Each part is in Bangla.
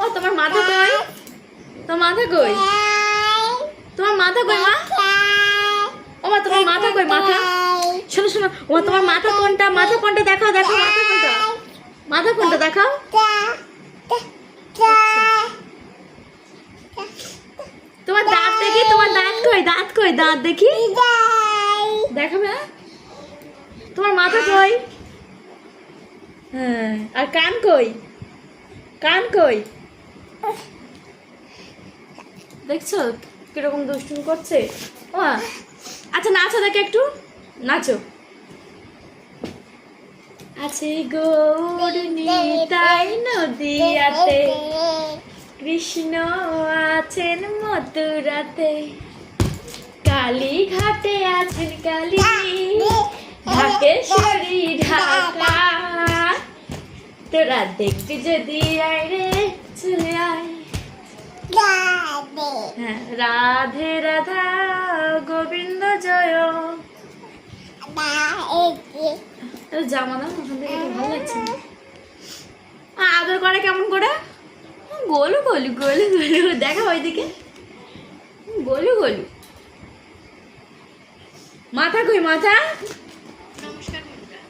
ও তোমার মাথা কই? তোমার মাথা কই? তোমার মাথা কই মা? ও মা তোমার মাথা কই? মাথা শোনো শোনো, ও তোমার মাথা কোনটা? মাথা কোনটা দেখাও, দেখো মাথা কোনটা? মাথা কোনটা দেখাও? তোমার দাঁত দেখি, তোমার দাঁত কই? দাঁত কই? দাঁত দেখি, দেখাবে? তোমার মাথা কই? হ্যাঁ, আর কান কই? কান কই? দেখছো কিরকম দুষ্টুমি করছে? ও আচ্ছা নাচো দেখে একটু, নাচো। আছে গৌর নিতাই নদিয়াতে, কৃষ্ণ আছেন মথুরাতে, কালী ঘাটে আছেন কালী, ঢাকেশ্বরী ঢাকা। তোরা দেখবি যদি আয় রে চলে আয়। হ্যাঁ, রাধে রাধা গোবিন্দ জয়। জামা দাও, ওখান থেকে একটু ভালো লাগছে না। আদর করে কেমন করে? গোলু গোলু গোলু গোলু, দেখা ওইদিকে গোলু গোলু। মাথা কই? মাথা। নমস্কার বন্ধুরা,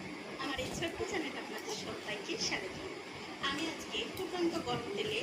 আমার এই ছোট্ট চ্যানেলে আপনাদের সবাইকে স্বাগত। আমি আজকে ফুটন্ত গরম তেলে